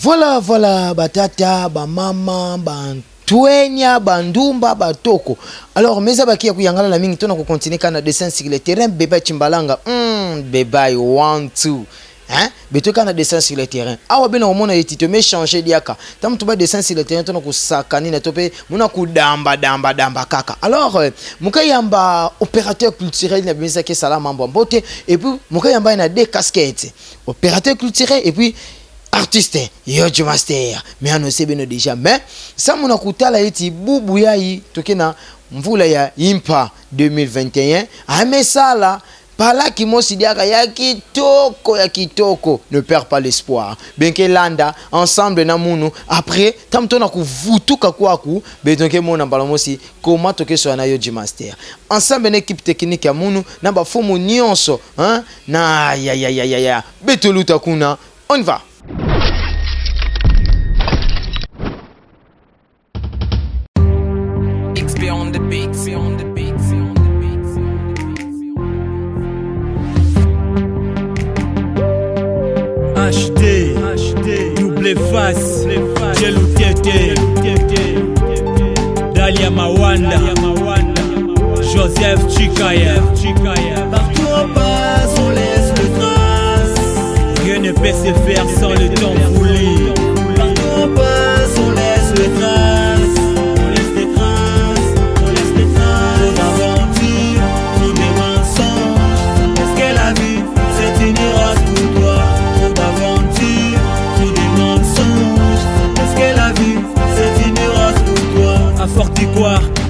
Voilà, batata, mama, Twenya, bandumba, batoko. Alors, mes abaki ya kuyangala la mingi tona ko continuer kana dessin sur le terrain beba chimbalanga. Beba you want to. Hein? Beto kana dessin sur le terrain. Awa bena omona yetito me changer diaka. Tam to ba dessin sur le terrain tona ko sakani na tope muna ku damba kaka. Alors, mukayamba opérateur culturel na bimisa ke sala mambo mbote et puis mukayamba na deux casquettes. Opérateur culturel et puis artiste Yojo Master mais annoncé beno déjà mais ça mona kutala eti bubu yayi tokena mvula ya impa 2021 amesala pala kimosi diaka ya kitoko ne perd pas l'espoir benke landa ensemble na munu après tamtona ku vutuka kwaku betonke mona mbalamosi comment toke so na Yojo Master ensemble na équipe technique ya munu na ba fomu nyonso hein na ya betoluta kuna on va. On the beat, on the beat, on the beat, HD, double face, Jelou Tete, Dalia Mawanda, Joseph Chikaya. Partout on passe, on laisse le trace. Rien ne peut se faire sans le temps voulu. Partout on passe, on laisse le trace.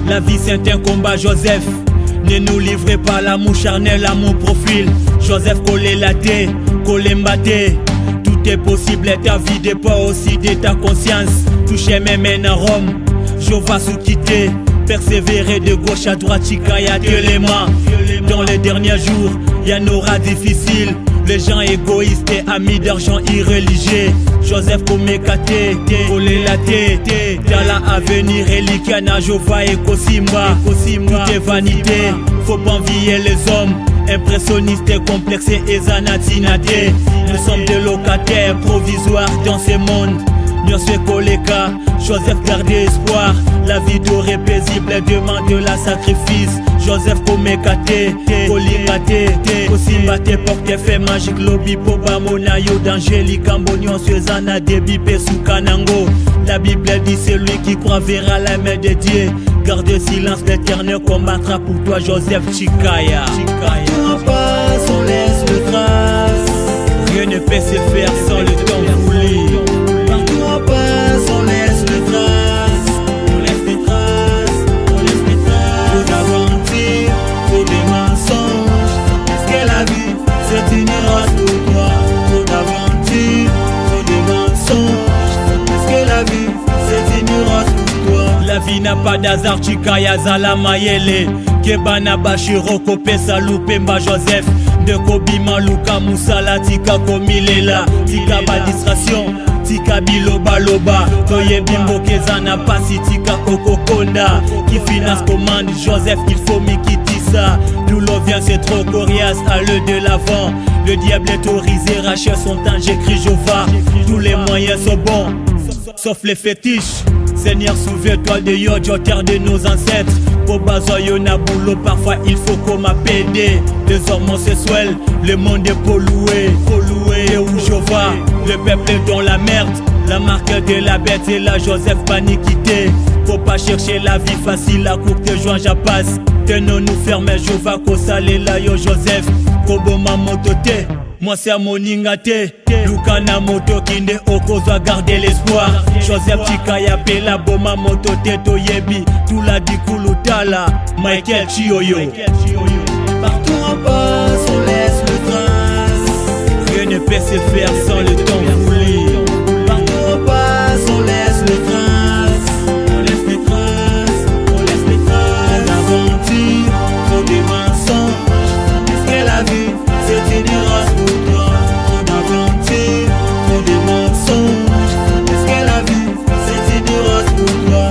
La vie c'est un combat, Joseph. Ne nous livrez pas l'amour charnel, l'amour profil. Joseph collé la thé, collé mbaté. Tout est possible, ta vie dépend aussi de ta conscience. Toucher mes mains à Rome, je vais sous quitter. Persévérer de gauche à droite, Chikaya Téléma. Dans les derniers jours, y en aura difficile. Les gens égoïstes et amis d'argent irréligieux. Joseph Komekate, collé la tête. Dans l'avenir, Elikana, Jova et Kosimba. Tout est vanité, faut pas envier les hommes. Impressionnistes et complexés et zanatinate. Nous sommes des locataires provisoires dans ce monde. Nous sommes Koleka, Joseph garde espoir. La vie dorée paisible demande de la sacrifice. Joseph Komekate, Kolingate, Kosimbate porte fait magique lobby Poba Monayo d'Angélique Ambonion Suezana Debipé Soukanango. La Bible dit celui qui croit verra la main de Dieu. Garde silence, l'éternel combattra pour toi Joseph Chikaya. On passe, on laisse le trace. Rien ne peut se faire sans le temps voulu. Partout on passe, on laisse le trace. On laisse les traces, on laisse les traces. Faut d'aventures, faut des mensonges. Est-ce que la vie c'est une race pour toi? Faut d'aventures, faut des mensonges. Est-ce que la vie c'est une race pour toi? La vie n'a pas d'hasard, Chikaya Zala Mayele. Kebana Bashiro Kopesa Lupemba Joseph. De Kobima Luka Moussala Tika Komilela. Tika ba distraction, Tika biloba loba. Toye bimbo kezana pasi Tika Okokonda. Qui finance commande Joseph, il faut Mikitissa. D'où l'eau vient c'est trop coriace, à l'heure de l'avant. Le diable est autorisé, rachète son temps, j'écris Jova. Tous les moyens sont bons, sauf les fétiches. Seigneur, souviens-toi de Yojo, terre de nos ancêtres. Pour Bazoyo Nabulo, parfois il faut qu'on m'appelle. Les homosexuels, le monde est pollué. Et où je vais, le peuple est dans la merde. La marque de la bête et la Joseph Panikité. Faut pas chercher la vie facile, la coupe de joint j'apasse. Tenons-nous fermés, je vais qu'au salé là, yo Joseph. Koboma motote, moi c'est Moningate. Lukana moto kinde oko doit garder l'espoir. Joseph Chikaya pela boma motote toyebi. Tula dikulutala, Michael Chioyo. Partout on passe, on laisse le trace. Rien ne peut se faire sans le temps voulu. Partout on passe, on laisse le trace. On laisse les traces, on laisse les traces. Faut d'aventures, faut des mensonges. Est-ce que la vie c'est une race pour toi? Faut d'aventures, faut des mensonges. Est-ce que la vie c'est une race pour toi?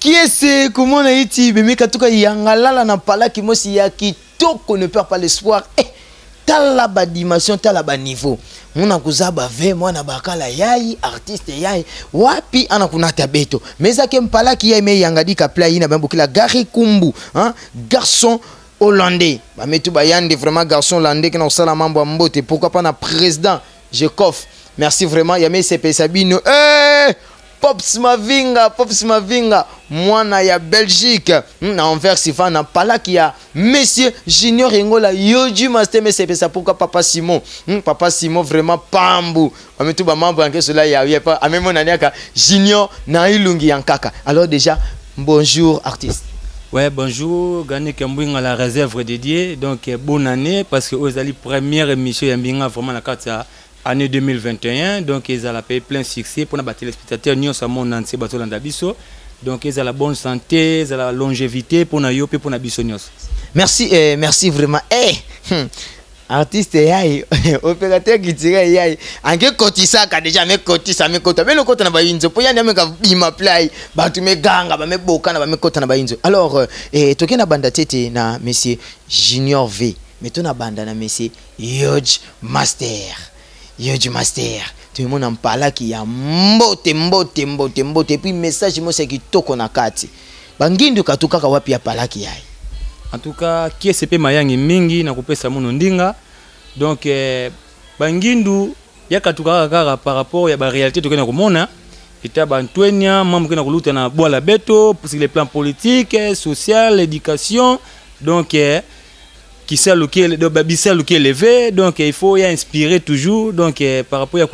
Kiese kumona iti bemeka tuka yangalala na palaki mosi ya kitoko ne perd pas l'espoir. Tala ba dimension tala ba niveau. Muna kuzaba ve mwana bakala yai artiste yai wapi anakunata beto. Meza ke mpalaki yai me yangadika play ina bambukila Gary Kumbu, hein, garçon hollandais. Ba metu ba yande vraiment garçon hollandais qui na sala mambo mbote. Pourquoi pas na président Jekov. Merci vraiment Yame CP Sabino. Pops Mavinga, mwana ya Belgique. Na envers Sifa na palaki ya Monsieur Junior Ngola Yoju Master mais c'est ça pourquoi Papa Simon. Papa Simon vraiment pambu. Ametu ba mambo yanke cela ya pas amemo naniaka Junior na ilungi yankaka. Alors déjà bonjour artiste. Ouais, bonjour, Gane Kambouing à la réserve dédiée. Donc bonne année parce que vous allez première émission Yambinga vraiment la carte année 2021, donc ils ont payé plein succès pour les téléspectateurs nous sommes en entier bateau landabiso, donc ils ont la bonne santé, ils ont la longévité pour na yope pour na bisonios. Merci merci vraiment. Artiste yai opérateur qui tire yai ange kotisa ka déjà me kotisa me kota mais le kota na ba inzo po yana me ka bima play ba tu me ganga ba me boka na ba me kota na ba inzo. Alors tokena banda tete na monsieur Junior V mais to na banda na monsieur Yoju Master. Yoju Master, tout le monde en parle qui a mbote puis message moi c'est qui toko na kati. Bangindu katuka ka wapi ya palaki yai. En tout cas, qui est mayangi mingi na kupesa muno ndinga. Donc bangindu ya katuka kaka par rapport ya ba réalité to kena komona eta bantwenya mambo kena kuluta na bola beto sur les plans politiques, social, éducation. Donc qui sait lequel élevé, donc il faut y inspirer toujours, donc par rapport à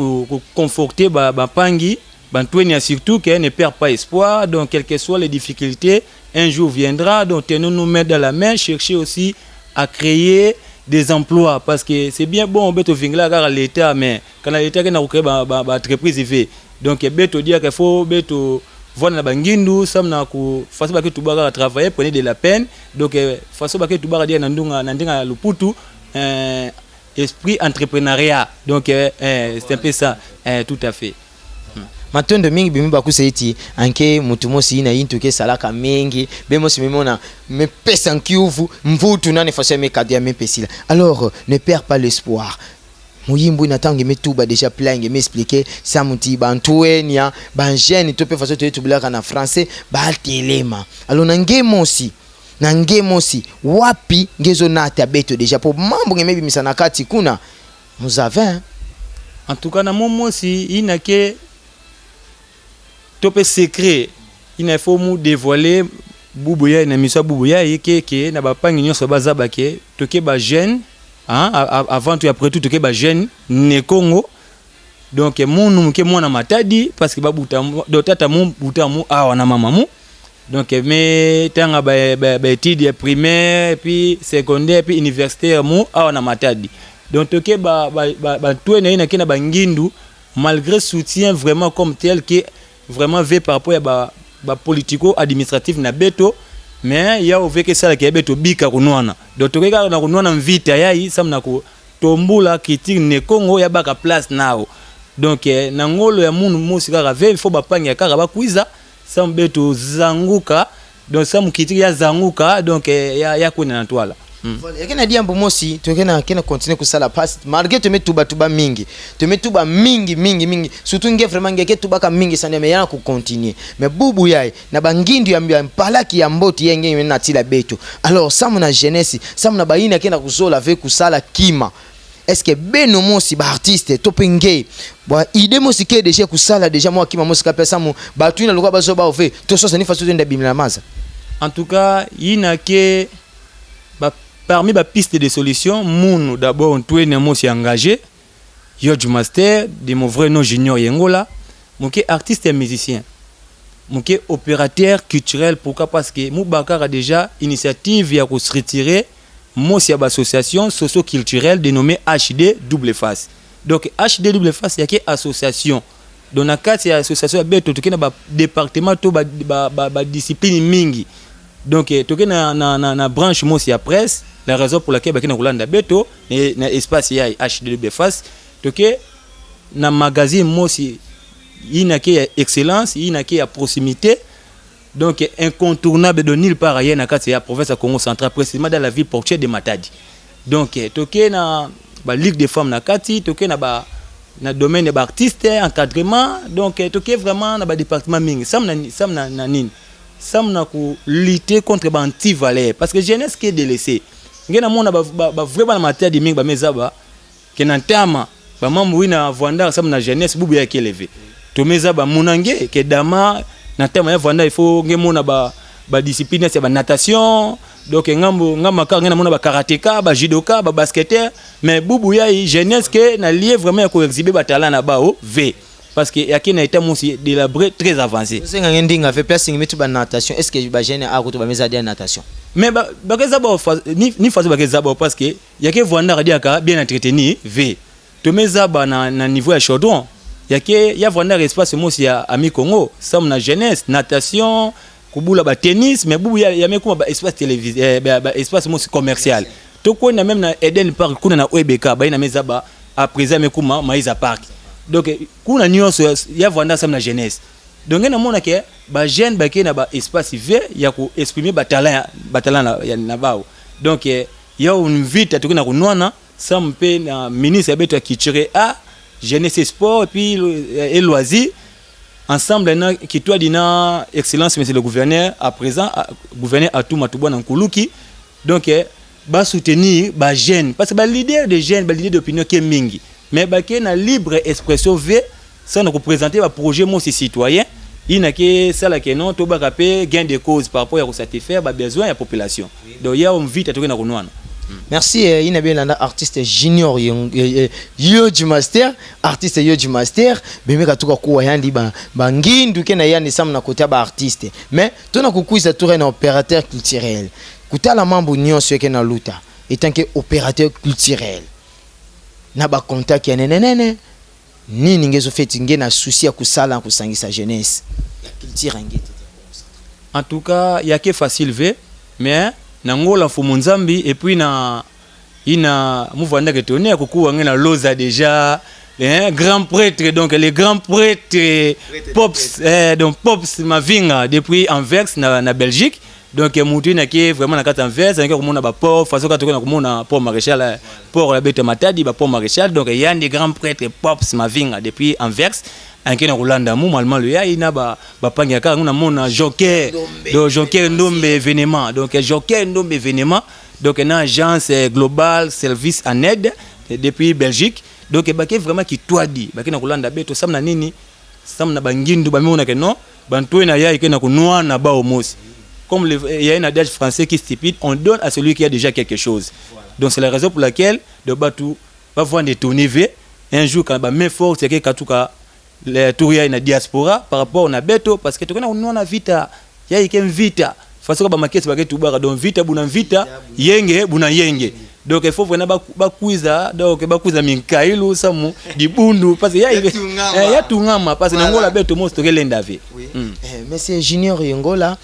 conforter pangi bantwenya surtout qu'elle ne perd pas espoir, donc quelles que soient les difficultés un jour viendra, donc nous mettre dans la main, chercher aussi à créer des emplois parce que c'est bien bon beto vingla car l'état mais quand l'état qui n'a créé entreprise fait donc beto dire qu'il faut beto voilà bangindu samna ku façon ba ke tubaka travailler prenez de la peine donc façon ba ke tubaka dia nandinga luputu esprit entrepreneuriat donc c'est un peu ça tout à fait. Matondo mingi bimi bakusa iti anke mutu mosi ina into ke salaka mingi bemosi memona me pesa nkiuvu mvutu nane façon me kadia me pesila. Alors ne perds pas l'espoir. Muyimbu inatangi metuba déjà plein de m'expliquer ça muti bantuenia banjeni to pe façon to bulaka na français ba telema. Alors nangemosi wapi ngezo nata beto déjà pour mambo ngemebi misana kati kuna muzavin. En tout cas na momo si inake tope secret il faut mu dévoiler bubuya na misa bubuya yeke na bapangi nyoso bazaba ke toke ba jeune. Hein, avant tout et après tout que ba jeune ne Congo donc mon ke mwana matadi parce que ba buta do tata mon buta mo a na mama mo donc mais tanga ba études primaire puis secondaire puis universitaire mo a na matadi donc toke ba tout na kina bangindu malgré soutien vraiment comme tel que vraiment veut par rapport à ba politico administratif na beto. Mais il y a ouvert que ça la beto bika kunwana donc tokeka na kunwana mvita yai samna ko tombula critique ne Congo ya baka place nao donc na ngolo ya munu mosi kaka ve il faut bapanga ya kaka bakuiza sam beto zanguka donc sam critique ya zanguka donc ya kuna na twala. Voilà, yakena diambo mosi tokena kena continuer kusala pass malgré te metuba mingi surtout nge vraiment ngeke tubaka mingi sana mais yana ko continuer mais bubu yai na bangindu ya mpalaki ya mboti yenge na tila beto. Alors ça mon jeunesse ça mon baina kena kuzola avec kusala kima est-ce que beno mosi ba artiste topenge ba idée mosi ke déjà kusala déjà moi kima mosi ka pesa mu batu ina lokwa bazo ba ofe to so ni façon de bimila maza. En tout cas ina ke parmi les pistes de solutions, moun d'abord on s'est engagé. Yoju Master, de mon vrai nom Junior Yengola, mon artiste et musicien, mon opérateur culturel. Pourquoi? Parce que Moubakar a déjà initiative à se retirer. Moi c'est une association socio-culturelle dénommée HD Double Face. Donc HD Double Face, il y a une association. Dans le cas, c'est une association qui a un département, une discipline mingi. Donc toke na branche mo si presse la raison pour laquelle bakina kulanda beto na espace ya HD Face toke na magazine mo si inake excellence inake ya proximité donc incontournable de nulle part ailleurs na kati ya province ya Congo central, précisément dans la ville portuaire de Matadi. Donc toke na ba ligue des femmes na kati, toke na ba na domaine ba artiste encadrement, donc toke vraiment na ba département mingi sam na nini sam na ku lutter contre ba anti-valeur, parce que jeunesse qui est délaissée ngena mona ba vraiment na Matadi mingi ba mezaba ke na ntama ba mambo wina vanda sam na jeunesse bubu ya kelevé to mezaba munange ke dama na ntama ya vanda il faut ngemona ba discipline c'est ba natation, donc ngamba ka ngena mona ba karatéka ba judoka ba basketteur, mais bubu ya jeunesse que na lié vraiment ko exhiber ba talent na ba o v, parce que yaki na état monsi délabré très avancé. C'est nga ndinga fait place ngimetu ba natation, est-ce que ba jeune a ko to ba meza de natation, mais ba kezaba ni façon ba kezaba parce que yaki vanda radio ka bien entretenu v to meza ba na niveau ya chaudron yaki ya vanda espace monsi ya ami Congo sam na jeunesse natation kubula ba tennis, mais bubu ya mekuma ba espace télévisé ba espace mo commercial to ko na même na Eden Park kuna na OBK ba ina meza ba à présent mekuma Maiza Park, donc kuna nyonso ya vanda sam na jeunesse, donc na mona ke ba jeune ba ke na ba espace vert ya ko exprimer ba talent ya na bao, donc ya on invite to kuna kunwana sam pe na ministre ya beto ya culture a jeunesse sport et loisirs ensemble na kitwa dina excellence monsieur le gouverneur à présent gouverneur Atou Matubwana Nkuluki, donc ba soutenir ba jeune, parce que ba leader de jeunes ba leader d'opinion qui mingi, mais ba ke na libre expression v ça na représenter ba projet mon citoyen ina ke sala ke non to ba kapé gain de cause par rapport à satisfaire ba besoin ya population, donc ya on vite to na kunwana. Merci Inabelanda, artiste junior yo du master, artiste yo du master, beme katuka kuwa yandi bangindu ke na yandi sam na kota ba artiste, mais tona kukuisa tour na opérateur culturel kutala mambo nyonso ke na luta étant que opérateur culturel na ba contact ya nenene nini ngezo feti nge na souci ya kusala kusangisa jeunesse la culture ngete. En tout cas yake facile ve, mais nangola mfumu nzambi et puis ina mouvanda que tourner à kuku ngena loza déjà grand prêtre, donc les grands prêtres pops donc pops mavinga depuis Anvers na Belgique, donc mutu na ki vraiment na kata Anvers na komona ba port façon ka tokona komona port maréchal port la bête Matadi ba port maréchal, donc il y a des grands prêtres pops mavinga depuis Anvers anke na Rolanda mu malma le ya ina ba pangia ka ngona mona joker do joker ndombe événement, donc joker ndombe événement, donc une agence globale service en aide depuis Belgique, donc baké vraiment qui toi dit baké na Rolanda beto sam na nini sam na bangindu ba mona ke non bantu na ya ke na kunwa na ba omos, comme il y a un adage français qui stipule on donne à celui qui a déjà quelque chose, donc c'est la raison pour laquelle de batu va voir des tournées un jour quand ba main fort c'est que katuka les touria na diaspora par rapport na beto, parce que tokona unona vita ya ikem vita façon ba makesi ba ketu bara donc vita buna vita yenge buna yenge, donc il faut vraiment ba kuiza, donc ba kuiza minkailu samu dibundu parce que ya tungama parce que ngola beto mo stokelenda ve. Monsieur Junior Yongola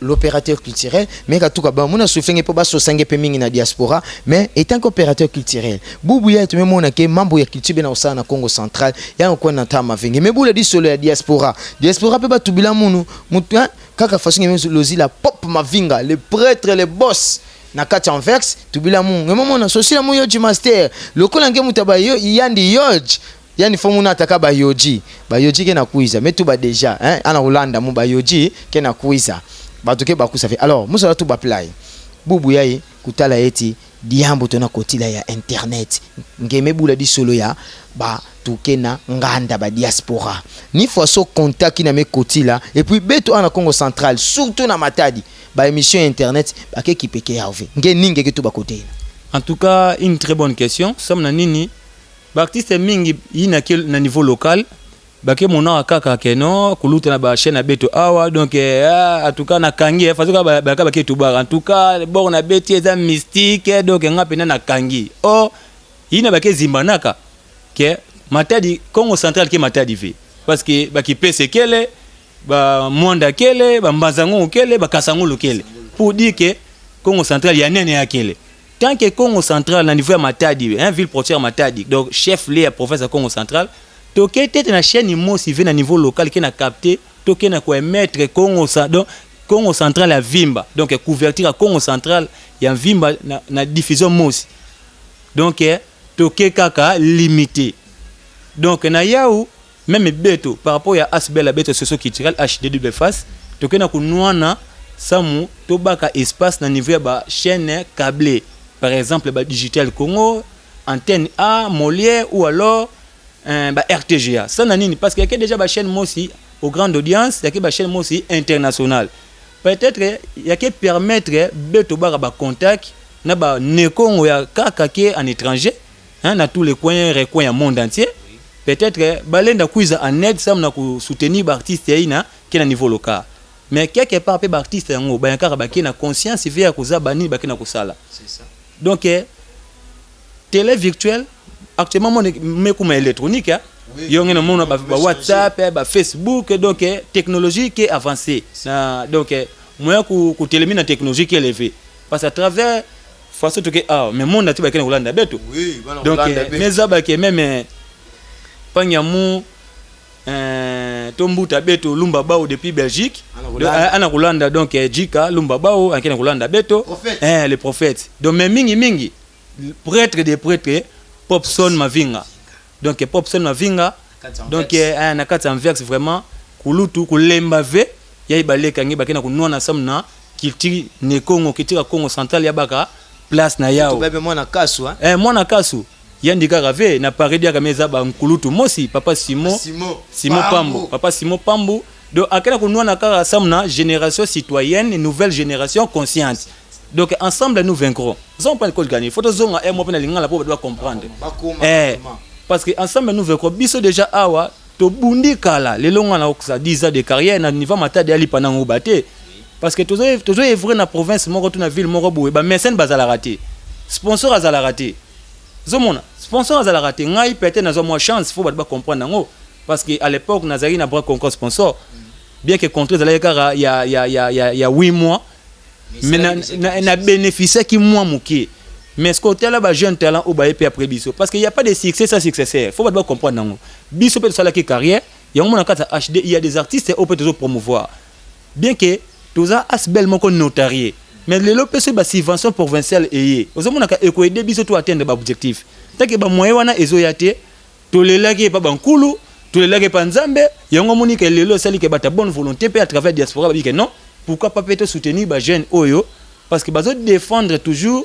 l'opérateur culturel, mais katuka ba mona sufenge po ba so sange pe mingi na diaspora, mais étant qu'opérateur culturel bubu ya tume mona ke mambo ya culture na osana Congo central ya ko na tama vingi, mais bula di solo ya diaspora pe ba tubila munu mutu kaka façon ngemezo lozila pop mavinga les prêtres les boss na kati Anvers tubila mungu ngemo na sosila mu yo du master lokola ngemu tabayo yandi yoj yani fomu na taka ba yoji ke na kuiza metu ba déjà ana Rolanda mu ba yoji ke na kuiza batuke ba kusafi. Alors musala tu ba play bubu yayi kutala eti diambo tona kotila ya internet ngeme bula di solo ya ba tukena nganda ba diaspora ni faso contact na me kotila et puis beto ana Congo central surtout na Matadi ba émission internet ba ke kipeke yawe nge ninge ke tu ba côté. En tout cas une très bonne question, somme na nini ba artiste mingi ina ke na niveau local ba ke mona kaka keno kuluta na ba chaîne beto awa, donc en tout cas na kangi faso ba ke tu ba en tout cas bon na beti eza mystique, donc ngape na kangi oh ina ba ke zimbanaka ke Matadi Congo central ke Matadi ve, parce que ba ki pese kele ba mwanda kele ba mbazango kele ba kasango kele pour dire que Congo central ya nene ya kele, tant que Congo central na niveau ya Matadi ville portuaire Matadi, donc chef lieu province de Congo central toke tete na chaîne mosi ve na niveau local qui na capté toke na ko émettre Congo central ya vimba donc couverture à Congo central ya vimba na diffusion mosi donc toke kaka limité donc na yaou même beto par rapport à asbel beto socio-culturel HD face toke na kunwana samu tobaka espace na niveau ya ba chaîne câblée par exemple ba digital Congo antenne A Molière ou alors ba RTGA ça nanini parce qu'il y a déjà ba chaîne mosi aux grandes audiences il y a ba chaîne mosi internationale peut-être il y a que permettre beto ba contact na ba nekongo ya kakake en étranger hein na tous les coins recoins du monde entier peut-être balenda kuiza en aide ça na ku soutenir ba artiste ina qui na niveau local mais quelque part pe ba artiste yango ba yakara ba ki na conscience via kuza bani ba ki na kusala c'est ça donc télé virtuelle actuellement mais comme électronique hein yo ngena mona ba WhatsApp ba Facebook donc technologie qui est avancée donc moi ku télémina technologie qui est élevée parce à travers façon que mais monde ati ba ki na Holanda beto oui donc mais ça ba ki même panyamu tombuta beto lumba bao depuis Belgique ana Holanda donc Jika lumba bao akina Holanda beto les prophètes donc mais mingi prêtre des prêtres Popson Mavinga donc Popson Mavinga donc na kati Anvers vraiment kulutu kulemba ve ya ibaleka ngi bakena kunona samna kiti ne Congo kitira Congo central ya baka place na yao bebe mwana kasu mwana kasu yandika rave na paredia kameza ba nkulutu mosi papa Simon Pambo papa Simon Pambo donc akena kunona kara samna génération citoyenne nouvelle génération consciente. Donc ensemble nous vaincrons. Nous pas de gagner. Faut zonga et moi pena lingala pour doit comprendre. Parce que ensemble nous vaincrons. Biso déjà awa to bundi kala les longa na oksa 10 ans de carrière na niveau matade ali pendant ngobate. Parce que toujours œuvrer na province moko to na ville moko boue ba mécène bazala raté. Sponsor azala raté. Zomona sponsor azala raté ngai peut-être na zo moi chance faut ba comprendre ngo parce que à l'époque nazari na bras concours sponsor bien que contre zala kara il y a 8 mois mais na bénéficier qui moi mouké mais ce côté là ba jeune talent au ba et après biso parce qu'il y a pas de succès sans successeur faut pas comprendre non biso peut ça qui carrière il y a un moment en HD il y a des artistes on peut toujours promouvoir bien que tout ça asbel moko notarié mais les lopes ba subvention provinciale et aux moment ka eko aider biso to atteindre ba objectif tant que ba moyen wana ezoyate to lelaki pa bankulu to lelaki pa nzambe yango moni ke lelo sali ke bata bonne volonté peut à travers diaspora ba bi que non. Pourquoi pas peut-être soutenir les jeunes oyo parce que bazo défendre toujours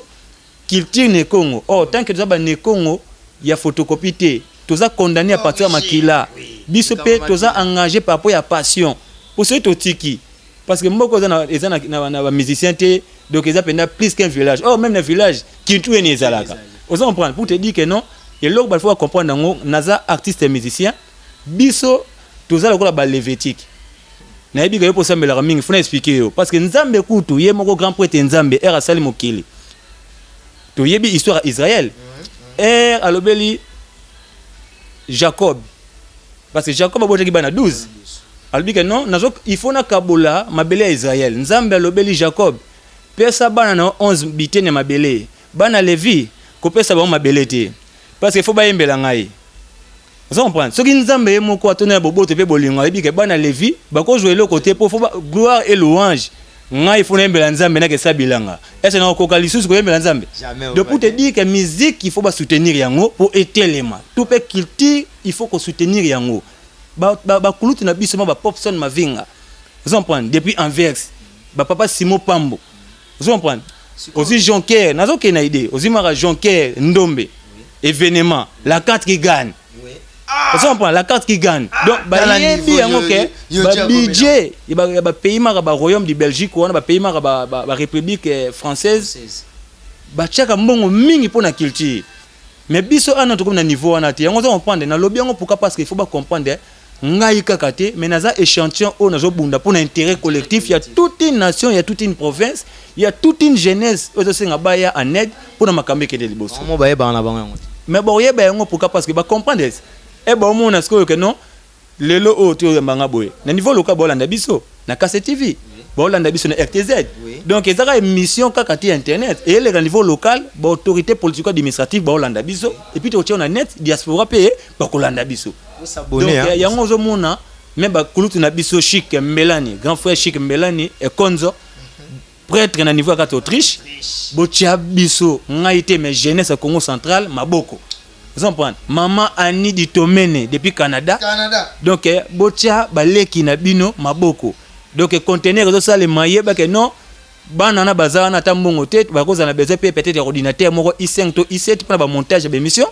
culture ne Congo. Oh tant que ça ne Congo, il y a photocopie tout ça condamné à partir de makila. Biso pe tout ça engagé par rapport à passion. Pour ce tiki parce que mboko za na musicien té donc ils appellent plus qu'un village. Oh même un village qui tout est zalaka. On s'en prend pour te dire que non et là il faut comprendre ngo naza artiste et musicien biso tout ça la ba lévitique. Na yebi ka yo posambela mingi funa expliquer yo parce que nzambe kutu ye moko grand prêtre nzambe era sali mokili to yebi histoire Israël alobeli Jacob parce que Jacob abotaki bana 12 alobi que non nazo il faut na kabola mabele ya Israël nzambe alobeli Jacob pesa bana na 11 bitene mabele bana Levi ko pesa ba mabele te parce que faut ba yembela ngai. Vous comprenez? Ce qui nous a mis mon côté na bobote pe bolingo ebi ke bana Levi bako jouer le côté pour gloire et louange ngai faut nembela nzambe na ke sabilanga est-ce na ko kalisusu ko nembela nzambe de pour te dire que musique il faut ba soutenir yango pour etelema tout pe culture il faut ko soutenir yango ba kulutu na biso ba Popson Mavinga. Vous comprenez? Depuis Anvers ba papa Simon Pambo. Vous comprenez? Aussi Jonker nazo ke na idée aussi mara Jonker Ndombe événement la carte qui gagne. On prend la carte qui gagne. Donc, budget, il y a pays maraba royaume de Belgique ou un pays maraba République française. Bah chaque mbongo mingi pour la culture. Mais biso à notre niveau on a été. On va comprendre. Na lobby on pourquoi parce qu'il faut pas comprendre. Ngai kakate, mais naza échantillon on nazo bunda pour l'intérêt collectif. Il y a toute une nation, il y a toute une province, il y a toute une jeunesse. Au sein de Baya en aide pour na makambe que de liboso. Mais bon yé ba yango pourquoi parce que ba comprendre. Et bon mon asko que non lelo o to mbanga boy na niveau local bolanda biso na Casse TV bolanda biso na RTZ Donc ezaka émission kaka ti internet et le niveau local ba autorité politique administrative ba olanda biso et puis to na net diaspora pe ba kolanda biso. Donc yango ozomona même ba kulutu na biso Chic Mbelani, grand frère Chic Mbelani et Konzo prêtre na niveau ya Autriche botia biso ngaité mais jeunesse à Congo central maboko. Vous comprenez? Maman Annie Ditomene depuis Canada. Donc botia baleki na bino maboko. Donc conteneur de ça les maillé ba que non banana bazana na tambongo tête ba cause na besoin peut-être ordinateur moko i5 to i7 pour ba montage de émission.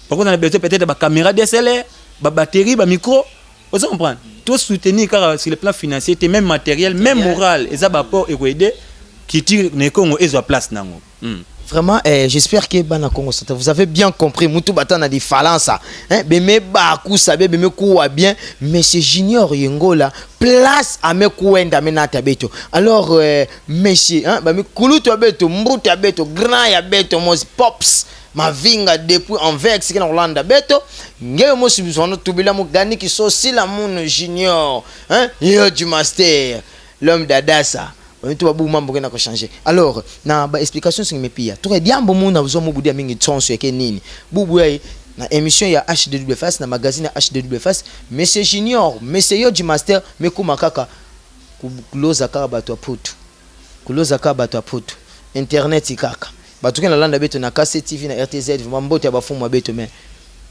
Ba cause na besoin peut-être ba caméra DSLR, ba batterie, ba micro. Vous comprenez? Tout soutenir car sur le plan financier, même matériel, même moral, et ça va pas aider qui tire ne Congo et sa place nango. Vraiment, j'espère que Bana Congo Central, vous avez bien compris. Moutou Batan a dit Falansa. Beme Bakou Sabe, Beme Koua bien. Mais c'est Junior Yengola. Place à me Kouenda Menata Beto. Alors, monsieur, Bame Koulou Tabeto, Mbouta Beto, Grand Yabeto, Mos Pops. Ma vinga depuis en vex qui en Hollande Beto. Ngé mo subisonu tubila mo gani qui sosi la mon Junior. Yo du master. L'homme d'Adassa. Alors, na explication sur mes pia. Tout est bien bon monde vous ont boudé mingi tsonso yake nini. Bouboué na émission ya HDWFace na magazine HDWFace, monsieur Junior, monsieur yo du master meku makaka kuloza ka bato aputu. Kuloza ka bato aputu. Internet ikaka. Bato kena landa beto na KC TV na RTZ mambote ya bafumu beto mais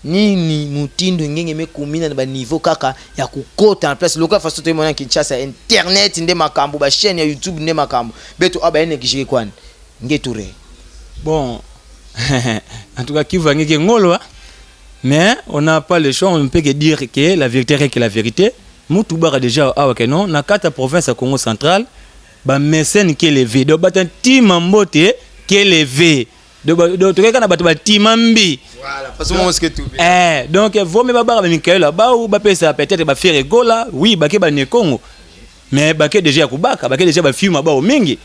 nini mutindo ngenge mekumina na ba niveau kaka ya kukota na place local façon to mona Kinshasa internet nde makambo ba chaîne ya YouTube nde makambo beto aba ene kishike kwani ngeture bon en tout cas qui va ngeke ngolo mais on n'a pas le choix on ne peut que dire que la vérité est que la vérité mutu bara déjà awa que non na kata province ya Congo central ba mécène qui levé do batan timambote qui levé do to kana bato ba timambi. Voilà, parce que tout donc vous me baba Michael ba ou ba pesa peut-être ba faire gola oui ba ke ba ne Congo mais ba ke déjà kubaka ba ke déjà ba film ba o mingi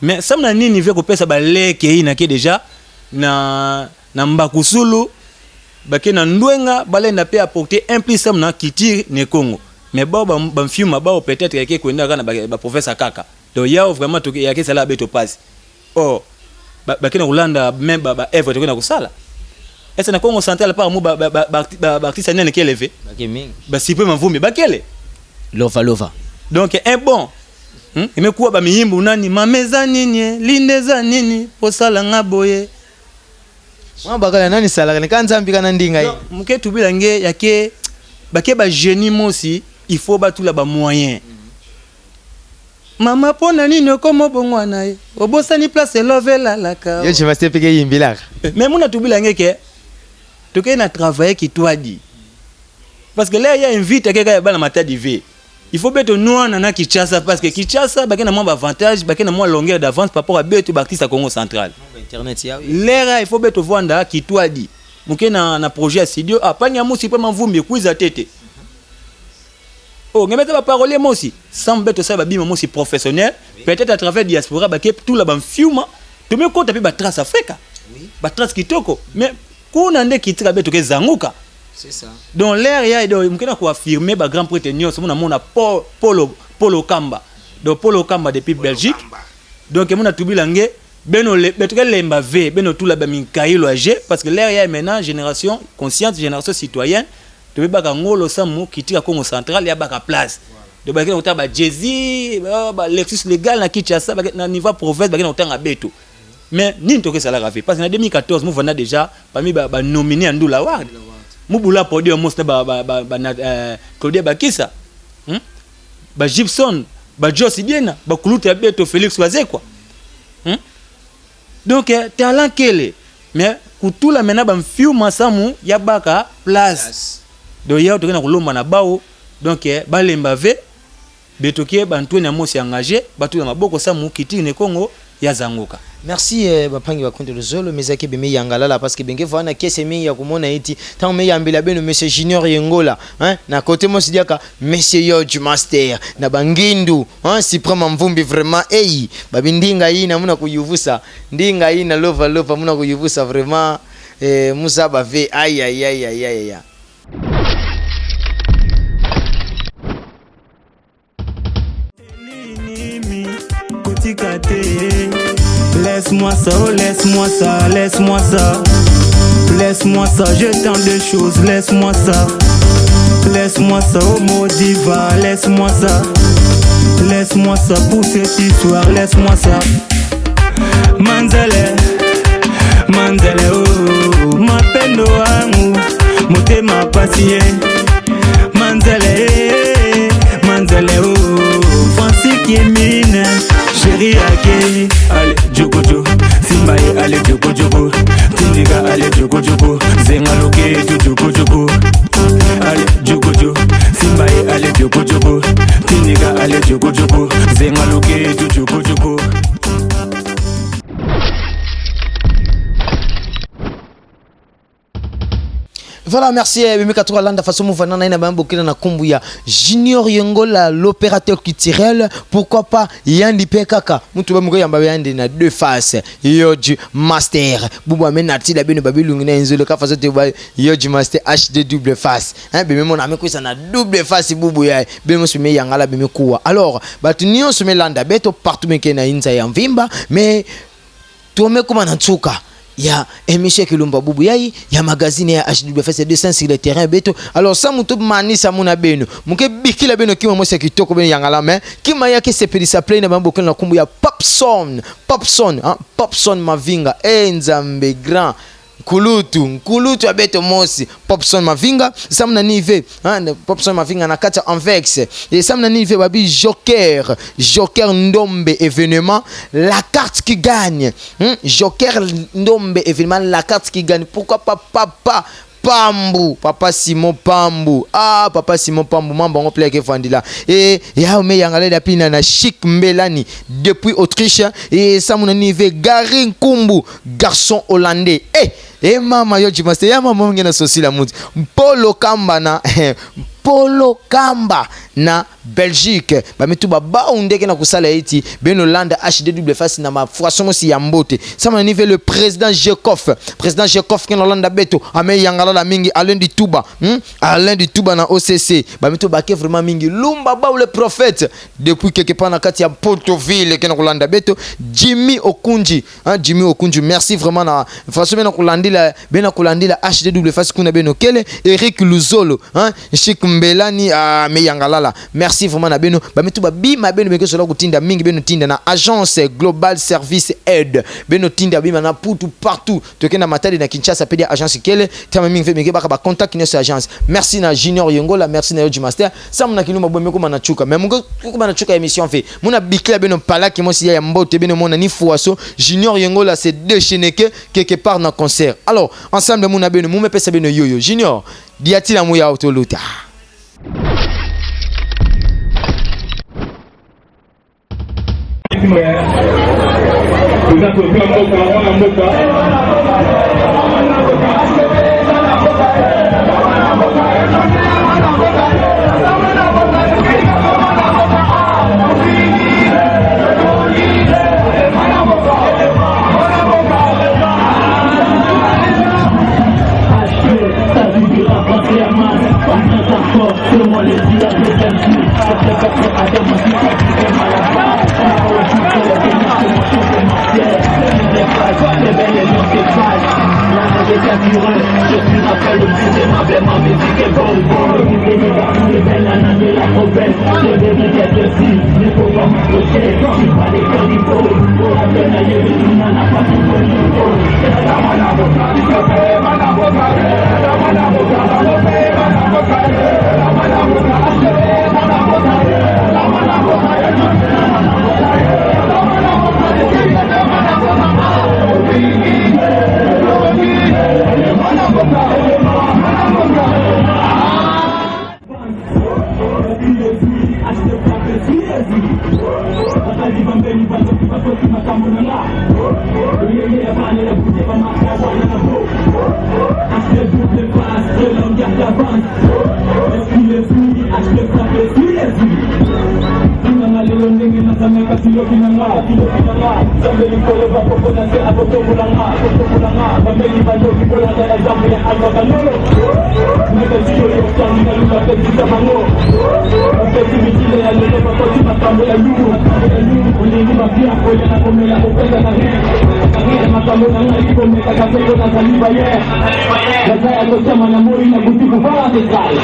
mais ça na nini veut ko pesa ba leke ina ke déjà na mbakusulu ba ke na ndwenga balenda pe apporter un plus ça na kitire ne Congo mais ba film ba peut-être ke kwenda kana ba professeur kaka donc ya vraiment to ya ke sala beto passe oh ba ke na Hollande même ba Eve to ke na kusala. Est-ce que na Congo central par mo ba artiste nene qui élevé ba si peu mvumbi ba kele lova donc un bon imekuwa ba miyimbu nani mameza nini lindeza nini posala ngaboye mwa bakala nani sala kana kanzambi kana ndinga yi muke tubila nge yake ba ke ba génie mosi il faut ba tout la ba moyen mama pona nini komo bongwana ye obosani place love la la ka yo je m'aste peke yimbila mais muna tubila nge ke tu as travaillé qui toi dit parce que là il y a invite quelqu'un à la matin d'hiver il faut mettre nous en Kinshasa parce que Kinshasa ba moins avantage ba moins longueur d'avance par rapport à beto artiste à Congo central internet ya là il faut mettre vendre qui toi dit muke na projet à studio pas nyamu si pas mvumbi kuiza tete oh ngemeta ba parole moi aussi sans beto ça ba bima moi aussi professionnel peut-être à travers diaspora ba ke tout la ba film tu me compte ba trace Africa ba trace kitoko mais kuna nde kitira beto ke zanguka c'est ça donc l'air ya do mukena ko affirmer ba grand prêtre nyonso mona Polo Kamba donc Polo Kamba depuis Belgique donc mona tubila nge beno le beto ke lemba ve beno tout la ba Mikailo age parce que l'air ya maintenant génération consciente génération citoyenne to ba ka ngolo samu kitira Congo central ya ba ka place de ba ke ota ba Jezi ba Lexus légal na Kinshasa ba na niveau province ba ke ota ngabeto. Mais ni ntoke sala ravi parce que en 2014 nous venons déjà parmi ba nominé en Ndula Award mubula podium most ba Claudia Bakissa ba Gibson ba Josi Diena ba Kuluta Beto Félix Waze quoi donc talent kele mais kutula mena ba mfiu masamu ya baka place donc ya to na kulomba na bao donc ba lemba ve beto ke ba ntwe na mosi engagé ba tula maboko samu kitine ne Congo ya zanguka. Merci bapangi bakonde lozolo mezaki beme yangala parce que benge vana kese mi ya kumona iti tant me yambela beno monsieur Junior Yengola na côté mo sidiaka monsieur yo du master na bangindu si prema mvumbi vraiment babindinga hii na muna kuyuvusa ndinga hii na lova muna kuyuvusa vraiment musa bave aïe Tika Laisse-moi ça, oh laisse-moi ça, laisse-moi ça. Laisse-moi ça, j'ai tant de choses, laisse-moi ça. Laisse-moi ça, oh Modiva, laisse-moi ça. Laisse-moi ça pour cette histoire, laisse-moi ça. Manzele, Manzele, oh, ma peine d'oamou, moté ma passie. Manzele, Manzele, oh, Fancy qui est mine, chérie Ake. Allez, Djokojo, Simbaye, allez, Djokojo. Tindiga, allez, Djokojo. Zengaloke, Djokojo. Allez, Djokojo, Simbaye, allez, Djokojo. Tindiga, allez, Djokojo. Zengaloke, Djokojo. Voilà, merci Bimikatura Landa façon mouvement na bambokina na kumbu ya Junior Yongola l'opérateur culturel, pourquoi pas Yandi Pekaka mutu bamuko yamba yandi na deux faces Yoji Master bubu amenati la bino babilungu na nzolo ka façon te ba Yoji Master HD double face hein bimé mon ami ko ça na double face bubu ya bimé so me yangala bimé kuwa alors batunio so me landa beto partout meke na inza ya mvimba mais tuome kuma na tsuka ya emishe kilumba bubu yai ya magazine ya HWFS 200 sur le terrain beto alors ça mutu mani sa muna beno muke bikila beno kima mo sekitoko beno yangala mais kima yake sepeli sa play na bambo na kumbu ya Popson hein Popson Mavinga Nzambe grand Nkulutu abeto mosi Popson Mavinga samna nive hein Popson Mavinga na kata Anvex et samna nive babi Joker Ndombe événement la carte qui gagne Joker Ndombe événement la carte qui gagne pourquoi pas Papa Simon Pambu Papa Simon Pambu mambo on play ke fandila et ya me yangale da pina na Chic Mbelani depuis Autriche et samuna nive Garin Kumbu garçon hollandais mama Yoji Master ya mama ngena sosila muti Polo Kamba na Belgique bamitu baba undeke na kusala iti beno landa HDW face na mafuasomo si yambote sama nive le président Jekov ken landa beto ame yangala la mingi Alain Dituba na OCC bamitu bake vraiment mingi lumba ba le prophète depuis quelque part na kati ya Portoville ken landa beto Jimmy Okunji merci vraiment na façon na kulandila HDW face kuna beno kele Eric Luzolo Chic Mbelani me yangalala merci vraiment na beno bamitu babima beno beke sola kutinda mingi beno tinda na agence global service aide beno tinda bima na putu partout tokenda matali na Kinshasa pedi agence kele tama mingi fe meke baka ba contact na agence merci na Junior Yongola merci na Yoji Master samuna kiluma bombe ko manachuka mais mungo ko manachuka émission fait muna bikla beno pala ki mosi ya mbote beno mona ni fuaso Junior Yongola c'est déchaîné quelque part na concert alors ensemble muna beno mume pesa beno yoyo Junior diati la muya autoluta Ulingi mafia, na iko meka kaseko na saliva ye Gaza ya tosema na mori na guti kuvala desai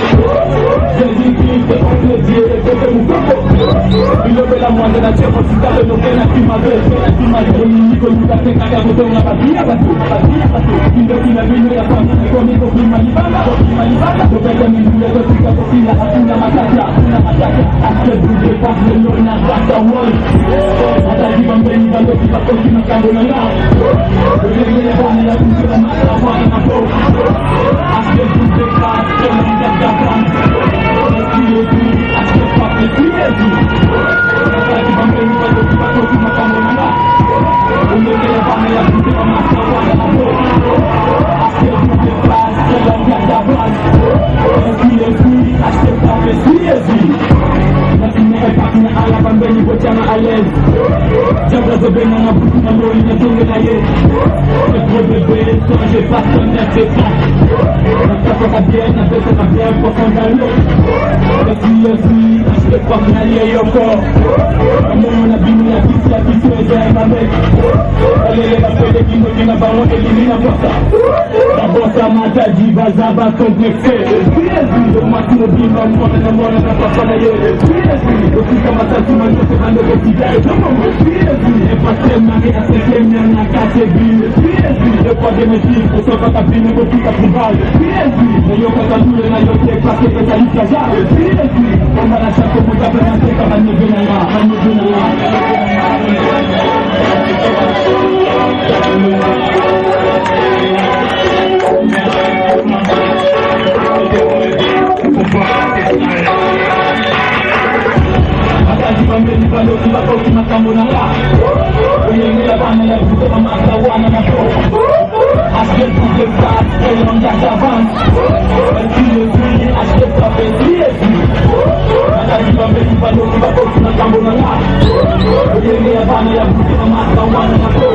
Jezi kiste plaisir pepe mukoko Bilobe la mwanda na chepo sitabe no kena kimabe Niko luka teka ya kutonga batia batu Kindo kina vino ya kama niko niko klima nibanda Topeka minduya totika kokila hakuna matata Aske bruje pasle lona bata wall Hata jibambeni bando kipa koki makambo na lao Rengele bane ya kumbila mata wana na po Aske bruje pasle lona bata wall Aske pape siyezu Hata jibambeni bando kipa koki makambo na lao Rengele bane ya kumbila mata wana na po Aske bruje pasle lona bata wall Aske pape siyezu Pakina ala pambeni bochana alez Jabra zobena na buku na mori na zonge na ye Le bébé so je passe ton accession Nastako ka bien na bese na bien profondalo Kasi aske kwa mnalie yoko Amono na binu ya kisi eze mamek Alele na pede kino kina bango elimina bosa Bosa mata jiva zaba komplekse Ndo matino bimba mwaka na mwana na papana ye Ofika matatu manyote bando kesidae Tomo E pase mage aseke mnyana kate bile E kwa demesi Kusoka kabine kofika kubale Na yoka kanule na yote pake pesa lisa zare Komba na shako muta penateka manyegena la Pambeni bando kiba koki makambo na la Uyengela bana ya kutoka masa wana na po Aske kuke fast, elon data vans Elkile zini, aske pape siezi Akati pambeni bando kiba koki makambo na la Uyengela bana ya kutoka masa wana na po